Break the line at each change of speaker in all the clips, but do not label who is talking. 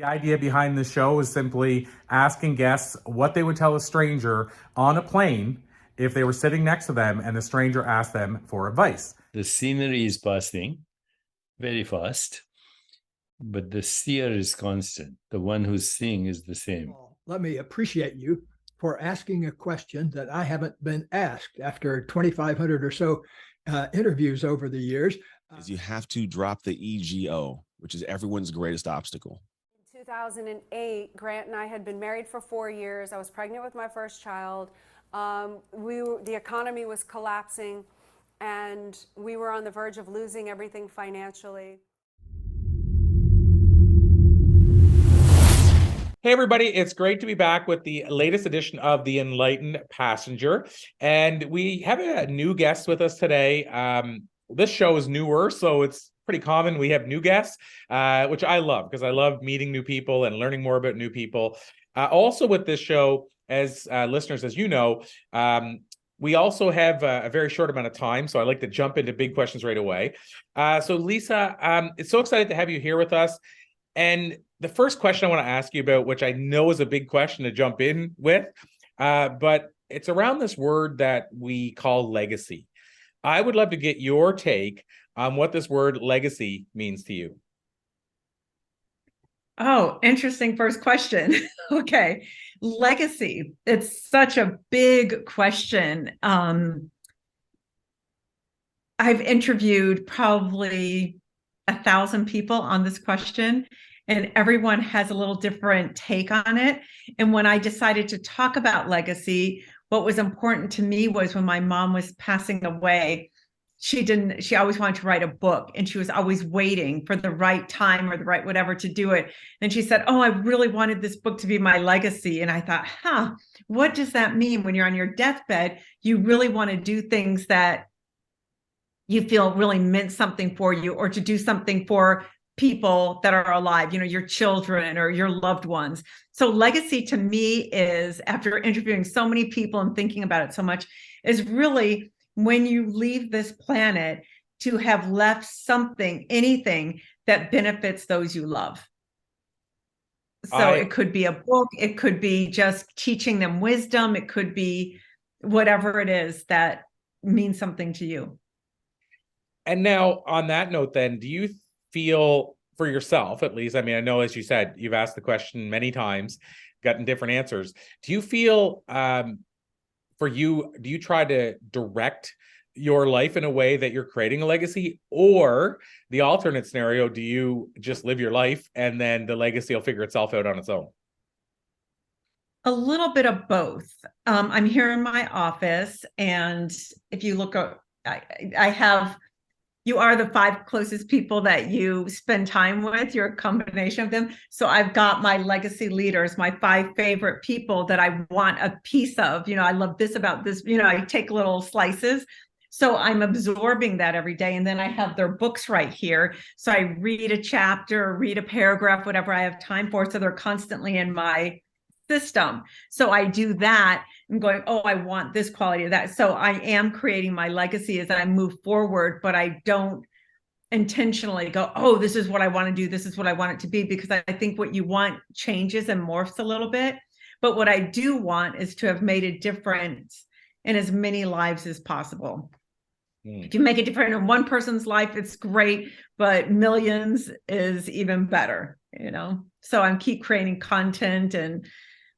The idea behind the show is simply asking guests what they would tell a stranger on a plane if they were sitting next to them and the stranger asked them for advice.
The scenery is passing very fast, but the seer is constant. The one who's seeing is the same.
Let me appreciate you for asking a question that I haven't been asked after 2,500 or so interviews over the years.
Is you have to drop the ego, which is everyone's greatest obstacle.
In 2008, Grant and I had been married for 4 years. I was pregnant with my first child. The economy was collapsing, and we were on the verge of losing everything financially.
Hey everybody, it's great to be back with the latest edition of the Enlightened Passenger. And we have a new guest with us today. This show is newer, so it's pretty common. We have new guests, which I love because I love meeting new people and learning more about new people. Also with this show, as listeners, as you know, we also have a very short amount of time, so I like to jump into big questions right away. So Lisa, it's so excited to have you here with us. And the first question I want to ask you about, which I know is a big question to jump in with, but it's around this word that we call legacy. I would love to get your take on what this word legacy means to you.
Oh, interesting first question. Okay. Legacy. It's such a big question. I've interviewed probably 1,000 people on this question, and everyone has a little different take on it. And when I decided to talk about what was important to me was when my mom was passing away, she always wanted to write a book, and she was always waiting for the right time or the right whatever to do it. And she said, "Oh, I really wanted this book to be my legacy." And I thought, what does that mean? When you're on your deathbed, you really want to do things that you feel really meant something for you, or to do something for people that are alive, your children or your loved ones. So legacy to me is, after interviewing so many people and thinking about it so much, is really when you leave this planet to have left something, anything that benefits those you love. So it could be a book, it could be just teaching them wisdom, it could be whatever it is that means something to you.
And now on that note, then, do you feel for yourself, at least, I mean, I know, as you said, you've asked the question many times, gotten different answers. Do you feel for you, do you try to direct your life in a way that you're creating a legacy, or the alternate scenario, do you just live your life and then the legacy will figure itself out on its own?
A little bit of both. I'm here in my office, and if you look up, you are the 5 closest people that you spend time with. You're a combination of them. So I've got my legacy leaders, my 5 favorite people that I want a piece of. I love this about this. I take little slices. So I'm absorbing that every day. And then I have their books right here. So I read a chapter, read a paragraph, whatever I have time for. So they're constantly in my system. So I do that and going, oh, I want this quality of that. So I am creating my legacy as I move forward, but I don't intentionally go, oh, this is what I want to do. This is what I want it to be, because I think what you want changes and morphs a little bit. But what I do want is to have made a difference in as many lives as possible. If you make a difference in one person's life, it's great, but millions is even better, So I'm keep creating content and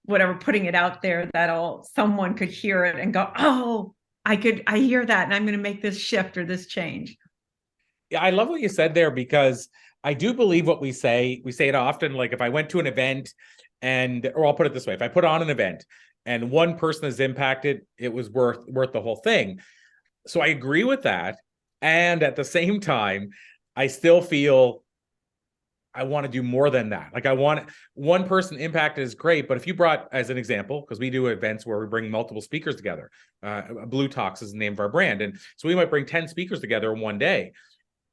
whatever, putting it out there that someone could hear it and go, oh, I hear that, and I'm going to make this shift or this change.
Yeah, I love what you said there, because I do believe what we say it often. Like, if I went to an event or I'll put it this way, if I put on an event and one person is impacted, it was worth the whole thing. So I agree with that. And at the same time, I still feel I want to do more than that. Like, I want one person impacted is great, but if you brought, as an example, because we do events where we bring multiple speakers together, Blue Talks is the name of our brand. And so we might bring 10 speakers together in one day.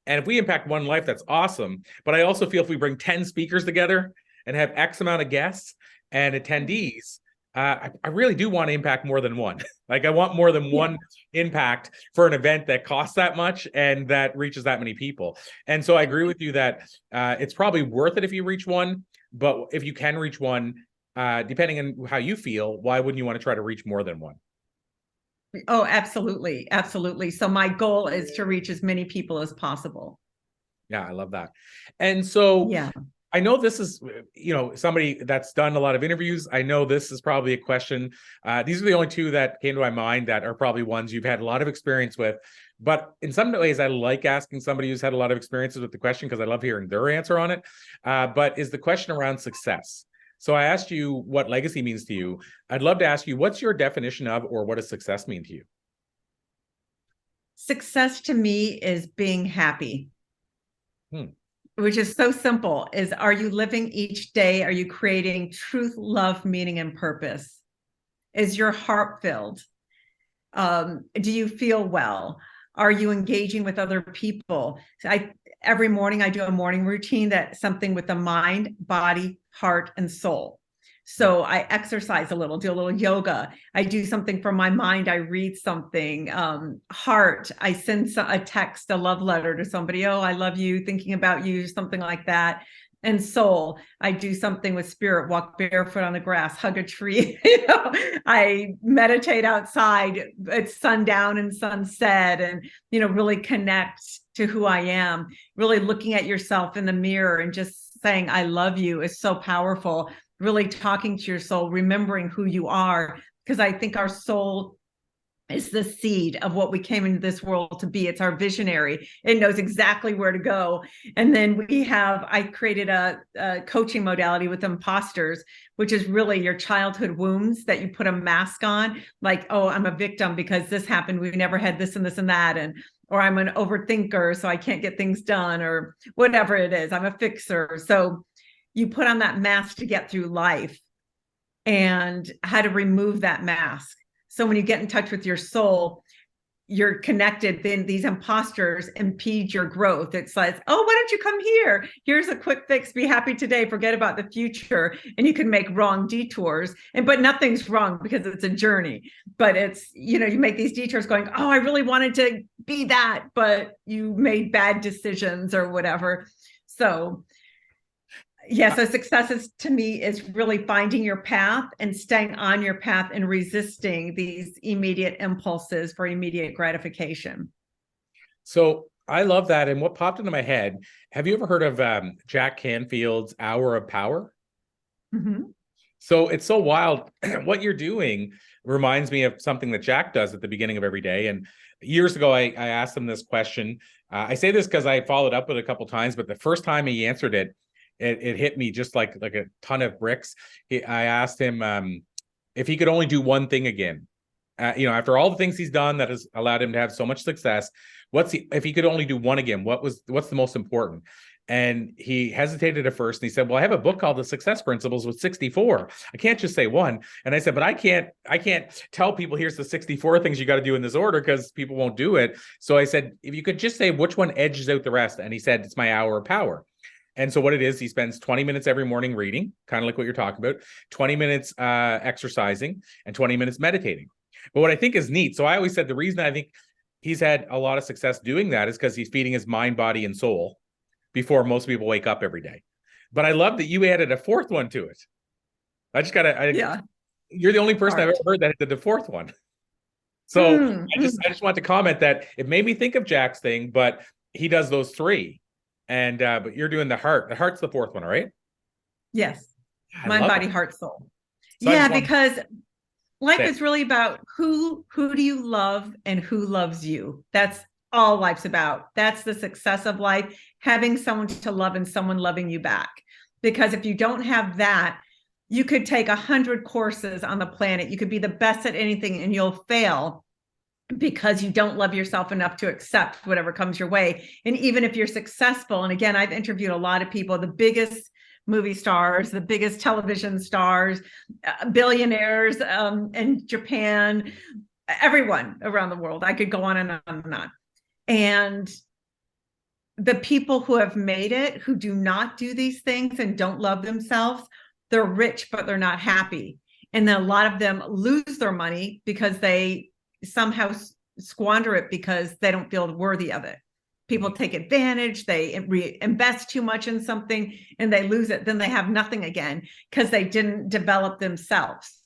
And if we impact one life, that's awesome. But I also feel if we bring 10 speakers together and have X amount of guests and attendees, I really do want to impact more than one. Like, I want more than one impact for an event that costs that much and that reaches that many people. And so I agree with you that it's probably worth it if you reach one, but if you can reach one, depending on how you feel, why wouldn't you want to try to reach more than one?
Oh, absolutely. Absolutely. So my goal is to reach as many people as possible.
Yeah, I love that. And so
Yeah.
I know this is, somebody that's done a lot of interviews. I know this is probably a question. These are the only two that came to my mind that are probably ones you've had a lot of experience with. But in some ways, I like asking somebody who's had a lot of experiences with the question because I love hearing their answer on it. But is the question around success. So I asked you what legacy means to you. I'd love to ask you, what's your definition of, or what does success mean to you?
Success to me is being happy. Which is so simple. Is, are you living each day? Are you creating truth, love, meaning, and purpose? Is your heart filled? Do you feel well? Are you engaging with other people? Every morning I do a morning routine that's something with the mind, body, heart, and soul. So I exercise a little, do a little yoga. I do something for my mind. I read something. Heart, I send a text, a love letter to somebody. Oh, I love you, thinking about you, something like that. And soul, I do something with spirit, walk barefoot on the grass, hug a tree. I meditate outside at sundown and sunset, and, really connect to who I am. Really looking at yourself in the mirror and just saying, I love you is so powerful. Really talking to your soul, remembering who you are, because I think our soul is the seed of what we came into this world to be. It's our visionary. It knows exactly where to go. And then I created a coaching modality with imposters, which is really your childhood wounds that you put a mask on, like, oh, I'm a victim because this happened. We've never had this and this and that. Or I'm an overthinker, so I can't get things done, or whatever it is. I'm a fixer. So you put on that mask to get through life, and how to remove that mask. So when you get in touch with your soul, you're connected. Then these imposters impede your growth. It's like, oh, why don't you come here? Here's a quick fix. Be happy today. Forget about the future. And you can make wrong detours. But nothing's wrong because it's a journey. But it's, you make these detours going, oh, I really wanted to be that, but you made bad decisions or whatever. So so success to me is really finding your path and staying on your path and resisting these immediate impulses for immediate gratification.
So I love that. And what popped into my head, have you ever heard of Jack Canfield's Hour of Power?
Mm-hmm.
So it's so wild. What you're doing reminds me of something that Jack does at the beginning of every day. And years ago, I asked him this question. I say this because I followed up with it a couple of times, but the first time he answered it, it hit me just like a ton of bricks. I asked him if he could only do one thing again. After all the things he's done that has allowed him to have so much success, if he could only do one again, what's the most important? And he hesitated at first, and he said, well, I have a book called The Success Principles with 64. I can't just say one. And I said, but I can't tell people here's the 64 things you got to do in this order, because people won't do it. So I said, if you could just say which one edges out the rest. And he said, it's my hour of power. And so what it is, he spends 20 minutes every morning reading, kind of like what you're talking about, 20 minutes exercising, and 20 minutes meditating. But what I think is neat, so I always said the reason I think he's had a lot of success doing that is because he's feeding his mind, body, and soul before most people wake up every day. But I love that you added a fourth one to it. You're the only person I've ever heard that did the fourth one. So I just want to comment that it made me think of Jack's thing, but he does those three. And but you're doing the heart. The heart's the fourth one, right?
Yes. Mind, body, heart, soul.
So
because life is really about who do you love and who loves you. That's all life's about. That's the success of life, having someone to love and someone loving you back. Because if you don't have that, you could take 100 courses on the planet. You could be the best at anything and you'll fail, because you don't love yourself enough to accept whatever comes your way. And even if you're successful, and again, I've interviewed a lot of people, the biggest movie stars, the biggest television stars, billionaires in Japan, everyone around the world. I could go on and on and on. And the people who have made it, who do not do these things and don't love themselves, they're rich, but they're not happy. And then a lot of them lose their money because they somehow squander it because they don't feel worthy of it. People take advantage, they invest too much in something and they lose it. Then they have nothing again because they didn't develop themselves.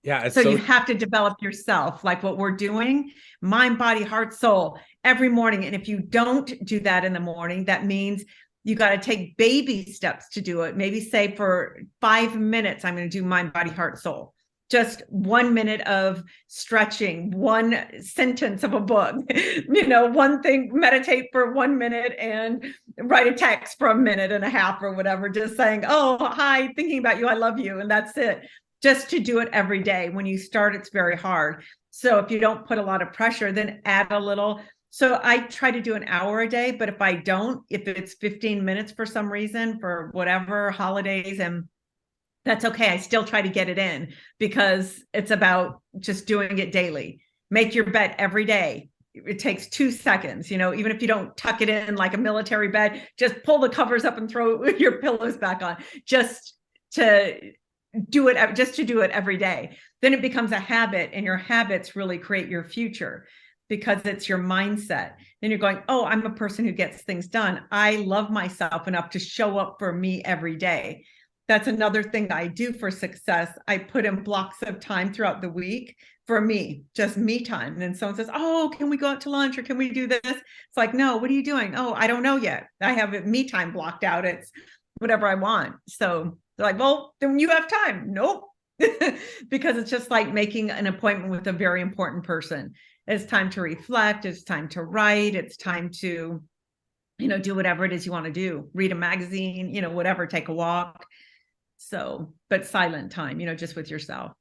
Yeah.
So you have to develop yourself, like what we're doing, mind, body, heart, soul, every morning. And if you don't do that in the morning, that means you got to take baby steps to do it. Maybe say for 5 minutes, I'm going to do mind, body, heart, soul. Just 1 minute of stretching, one sentence of a book, one thing, meditate for 1 minute and write a text for 1.5 minutes or whatever, just saying, oh, hi, thinking about you, I love you. And that's it. Just to do it every day. When you start, it's very hard. So if you don't put a lot of pressure, then add a little. So I try to do an hour a day, but if I don't, if it's 15 minutes for some reason, for whatever holidays, and that's okay. I still try to get it in because it's about just doing it daily. Make your bed every day. It takes 2 seconds, even if you don't tuck it in like a military bed, just pull the covers up and throw your pillows back on, just to do it every day. Then it becomes a habit, and your habits really create your future because it's your mindset. Then you're going, oh, I'm a person who gets things done. I love myself enough to show up for me every day. That's another thing I do for success. I put in blocks of time throughout the week for me, just me time. And then someone says, oh, can we go out to lunch or can we do this? It's like, no, what are you doing? Oh, I don't know yet. I have me time blocked out. It's whatever I want. So they're like, well, then you have time. Nope. Because it's just like making an appointment with a very important person. It's time to reflect. It's time to write. It's time to, do whatever it is you want to do. Read a magazine, whatever, take a walk. So, but silent time, just with yourself.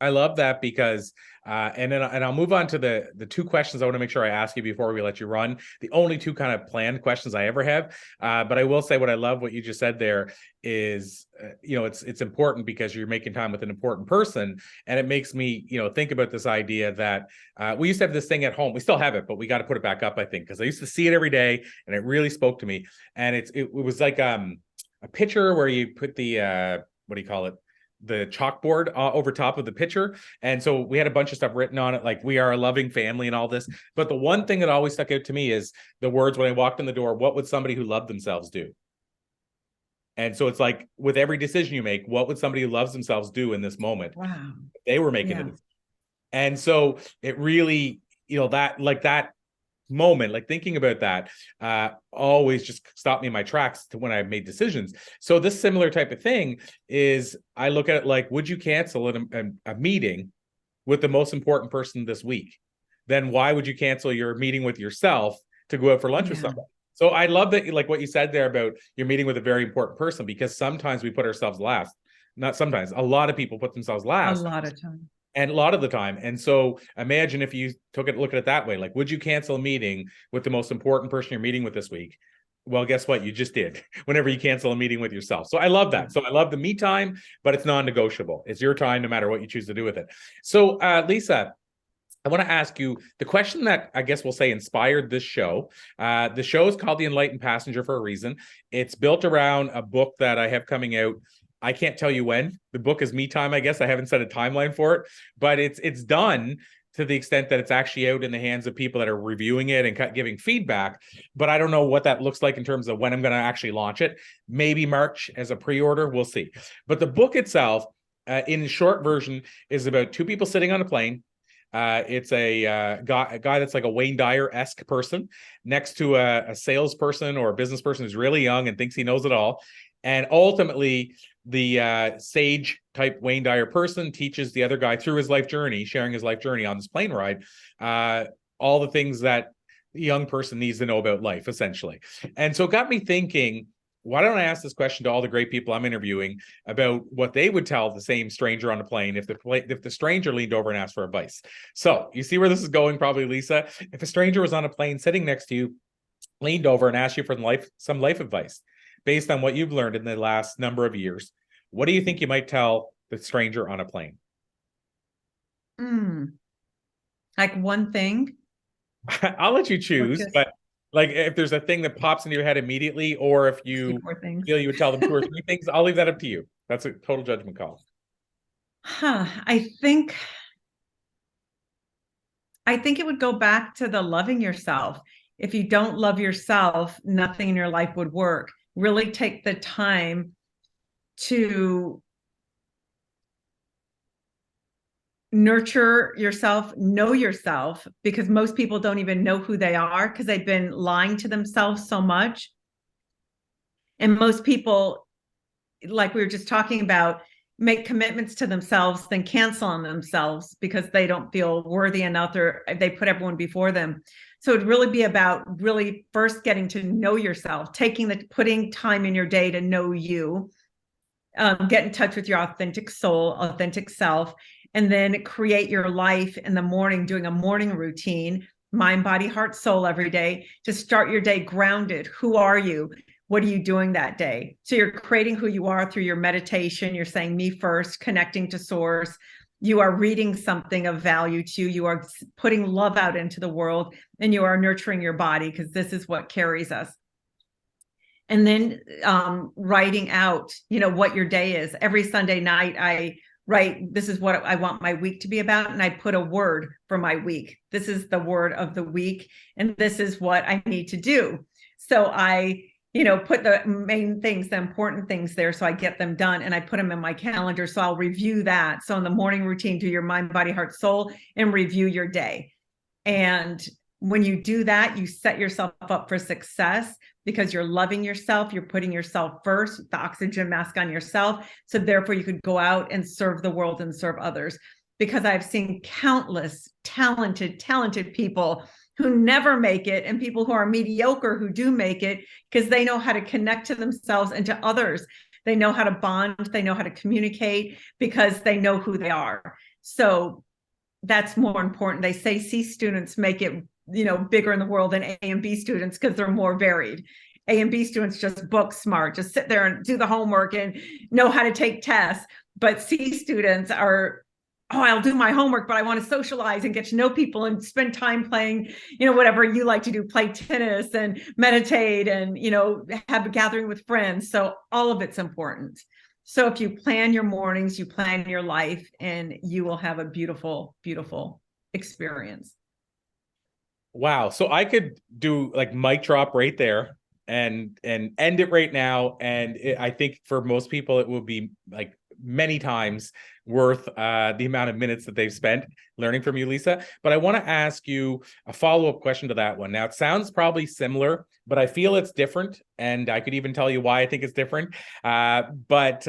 I love that because, and I'll move on to the two questions I want to make sure I ask you before we let you run. The only two kind of planned questions I ever have, but I will say what I love what you just said there is, it's important because you're making time with an important person, and it makes me, think about this idea that we used to have this thing at home. We still have it, but we got to put it back up, I think, because I used to see it every day, and it really spoke to me. And it was like a picture where you put the what do you call it? The chalkboard over top of the picture. And so we had a bunch of stuff written on it, like we are a loving family and all this. But the one thing that always stuck out to me is the words when I walked in the door, what would somebody who loved themselves do? And so it's like with every decision you make, what would somebody who loves themselves do in this moment?
Wow.
They were making it. And so it really, that moment, like thinking about that, always just stopped me in my tracks to when I made decisions. So this similar type of thing is, I look at it like, would you cancel a meeting with the most important person this week? Then why would you cancel your meeting with yourself to go out for lunch with somebody? So I love that, like what you said there about your meeting with a very important person, because sometimes we put ourselves last. Not sometimes, a lot of people put themselves last.
A lot of time.
And a lot of the time. And so imagine if you look at it that way, like, would you cancel a meeting with the most important person you're meeting with this week? Well, guess what? You just did whenever you cancel a meeting with yourself. So I love that. So I love the me time, but it's non-negotiable. It's your time, no matter what you choose to do with it. So Lisa, I want to ask you the question that I guess we'll say inspired this show. The show is called The Enlightened Passenger for a reason. It's built around a book that I have coming out. I can't tell you when. The book is me time, I guess. I haven't set a timeline for it, but it's done to the extent that it's actually out in the hands of people that are reviewing it and giving feedback. But I don't know what that looks like in terms of when I'm going to actually launch it. Maybe March as a pre-order. We'll see. But the book itself, in short version, is about two people sitting on a plane. It's a guy that's like a Wayne Dyer-esque person next to a salesperson or a business person who's really young and thinks he knows it all. And ultimately, the sage type Wayne Dyer person teaches the other guy through his life journey, sharing his life journey on this plane ride, all the things that the young person needs to know about life, essentially. And so it got me thinking, why don't I ask this question to all the great people I'm interviewing about what they would tell the same stranger on the plane if the stranger leaned over and asked for advice. So you see where this is going, probably, Lisa. If a stranger was on a plane sitting next to you, leaned over and asked you for some life advice, based on what you've learned in the last number of years, what do you think you might tell the stranger on a plane?
Like one thing?
I'll let you choose, but like if there's a thing that pops into your head immediately, or if you feel you would tell them 2 or 3 things, I'll leave that up to you. That's a total judgment call.
I think it would go back to the loving yourself. If you don't love yourself, nothing in your life would work. Really take the time to nurture yourself, know yourself, because most people don't even know who they are because they've been lying to themselves so much. And most people, like we were just talking about, make commitments to themselves, then cancel on themselves because they don't feel worthy enough, or they put everyone before them. So it'd really be about really first getting to know yourself, putting time in your day to know you, get in touch with your authentic soul, authentic self, and then create your life in the morning, doing a morning routine, mind, body, heart, soul every day, to start your day grounded. Who are you? What are you doing that day? So you're creating who you are through your meditation. You're saying me first, connecting to source. You are reading something of value to you. You are putting love out into the world, and you are nurturing your body, because this is what carries us. And then writing out, what your day is. Every Sunday night, I write, this is what I want my week to be about. And I put a word for my week. This is the word of the week. And this is what I need to do. So I put the main things, the important things there, so I get them done, and I put them in my calendar. So I'll review that. So in the morning routine, do your mind, body, heart, soul, and review your day. And when you do that, you set yourself up for success, because you're loving yourself, you're putting yourself first, the oxygen mask on yourself. So therefore you could go out and serve the world and serve others. Because I've seen countless talented people who never make it, and people who are mediocre who do make it, because they know how to connect to themselves and to others. They know how to bond, they know how to communicate, because they know who they are. So that's more important. They say C students make it, bigger in the world than A and B students, because they're more varied. A and B students just book smart, just sit there and do the homework and know how to take tests. But C students are, I'll do my homework, but I want to socialize and get to know people and spend time playing, whatever you like to do, play tennis and meditate and, have a gathering with friends. So all of it's important. So if you plan your mornings, you plan your life, and you will have a beautiful, beautiful experience.
Wow. So I could do like mic drop right there and end it right now. And I think for most people, it will be like many times worth the amount of minutes that they've spent learning from you, Lisa. But I want to ask you a follow-up question to that one. Now, it sounds probably similar, but I feel it's different. And I could even tell you why I think it's different. But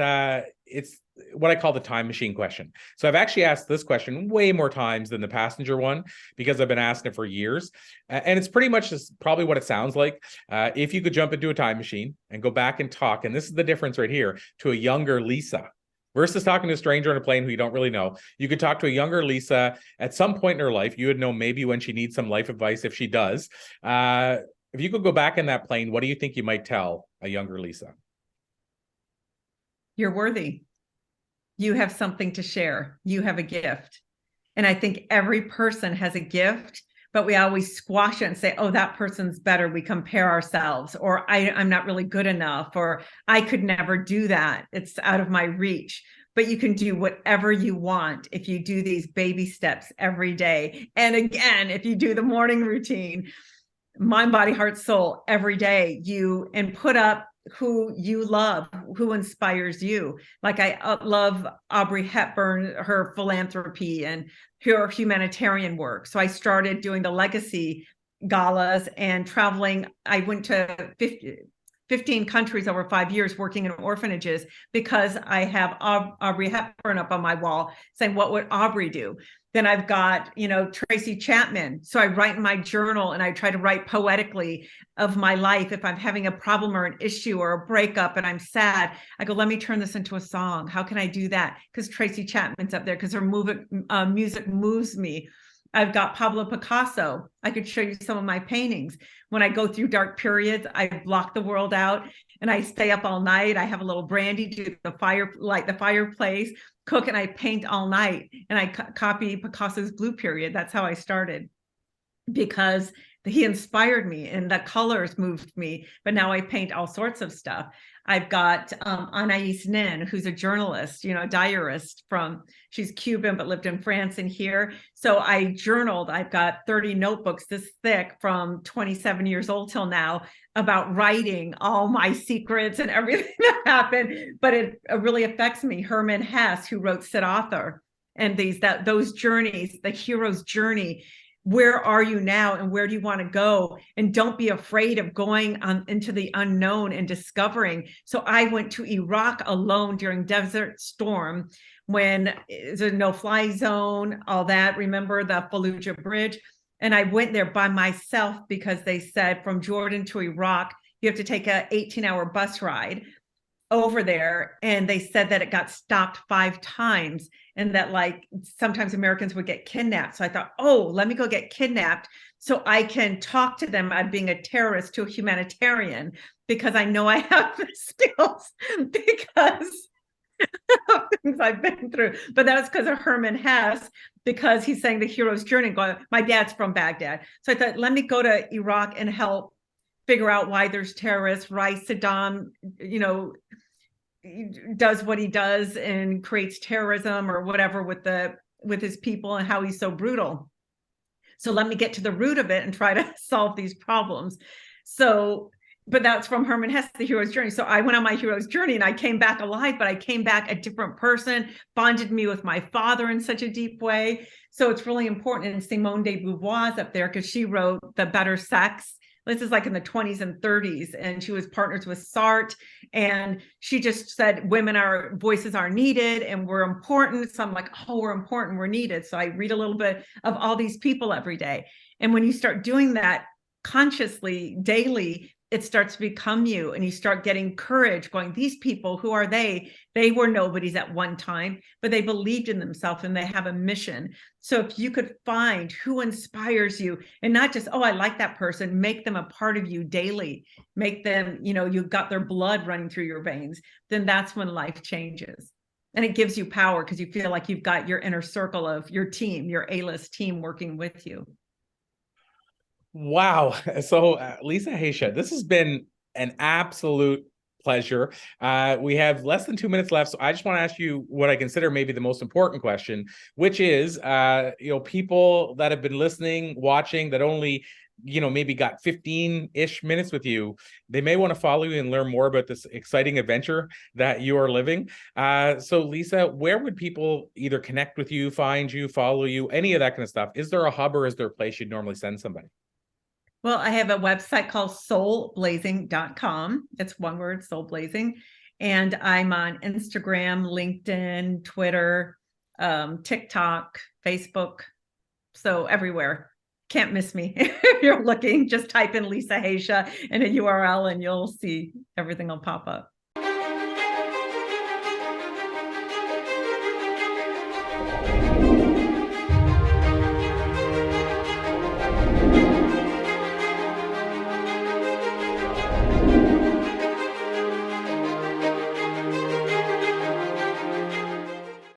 it's what I call the time machine question. So I've actually asked this question way more times than the passenger one, because I've been asking it for years. And it's pretty much just probably what it sounds like. If you could jump into a time machine and go back and talk, and this is the difference right here, to a younger Lisa, versus talking to a stranger on a plane who you don't really know. You could talk to a younger Lisa at some point in her life. You would know maybe when she needs some life advice, if she does. If you could go back in that plane, what do you think you might tell a younger Lisa?
You're worthy. You have something to share. You have a gift. And I think every person has a gift, but we always squash it and say, oh, that person's better. We compare ourselves, or I'm not really good enough, or I could never do that. It's out of my reach. But you can do whatever you want if you do these baby steps every day. And again, if you do the morning routine, mind, body, heart, soul, every day, and put up who you love, who inspires you. Like I love Audrey Hepburn, her philanthropy and her humanitarian work. So I started doing the legacy galas and traveling. I went to 15 countries over 5 years working in orphanages, because I have Audrey Hepburn up on my wall saying, what would Audrey do? Then I've got, Tracy Chapman. So I write in my journal, and I try to write poetically of my life. If I'm having a problem or an issue or a breakup and I'm sad, I go, let me turn this into a song. How can I do that? Because Tracy Chapman's up there, because her music moves me. I've got Pablo Picasso. I could show you some of my paintings. When I go through dark periods, I block the world out and I stay up all night. I have a little brandy, do light the fireplace, cook, and I paint all night. And I copy Picasso's Blue Period. That's how I started, because He inspired me, and the colors moved me. But now I paint all sorts of stuff. I've got Anais Nin, who's a journalist, you know, diarist she's Cuban, but lived in France and here. So I journaled. I've got 30 notebooks this thick from 27 years old till now about writing all my secrets and everything that happened. But it really affects me. Herman Hesse, who wrote Sid Author, and those journeys, the hero's journey. Where are you now, and where do you want to go? And don't be afraid of going into the unknown and discovering. So I went to Iraq alone during Desert Storm, when it's a no-fly zone, all that. Remember the Fallujah Bridge? And I went there by myself because they said from Jordan to Iraq, you have to take a 18-hour bus ride over there. And they said that it got stopped 5 times, and that like sometimes Americans would get kidnapped. So I thought, oh, let me go get kidnapped so I can talk to them about being a terrorist to a humanitarian, because I know I have the skills because of things I've been through. But that's because of Herman Hesse, because he's saying the hero's journey. My dad's from Baghdad. So I thought, let me go to Iraq and help figure out why there's terrorists, why Saddam, you know, does what he does and creates terrorism or whatever with his people, and how he's so brutal. So let me get to the root of it and try to solve these problems. So, but that's from Herman Hesse, the hero's journey. So I went on my hero's journey and I came back alive, but I came back a different person, bonded me with my father in such a deep way. So it's really important. And Simone de Beauvoir's up there because she wrote The Better Sex. This is like in the 20s and 30s, and she was partners with Sartre, and she just said voices are needed and we're important. So I'm like, oh, we're important, we're needed. So I read a little bit of all these people every day. And when you start doing that consciously, daily, it starts to become you, and you start getting courage, going, these people, who are they? They were nobodies at one time, but they believed in themselves and they have a mission. So if you could find who inspires you, and not just, oh, I like that person, make them a part of you daily, make them, you know, you've got their blood running through your veins, then that's when life changes. And it gives you power because you feel like you've got your inner circle of your team, your A-list team working with you.
Wow. So, Lisa Haisha, this has been an absolute pleasure. We have less than 2 minutes left, so I just want to ask you what I consider maybe the most important question, which is, you know, people that have been listening, watching, that only, you know, maybe got 15-ish minutes with you, they may want to follow you and learn more about this exciting adventure that you are living. So, Lisa, where would people either connect with you, find you, follow you, any of that kind of stuff? Is there a hub, or is there a place you'd normally send somebody?
Well, I have a website called SoulBlazing.com. It's one word, SoulBlazing. And I'm on Instagram, LinkedIn, Twitter, TikTok, Facebook. So everywhere. Can't miss me. If you're looking, just type in Lisa Haisha in a URL and you'll see everything will pop up.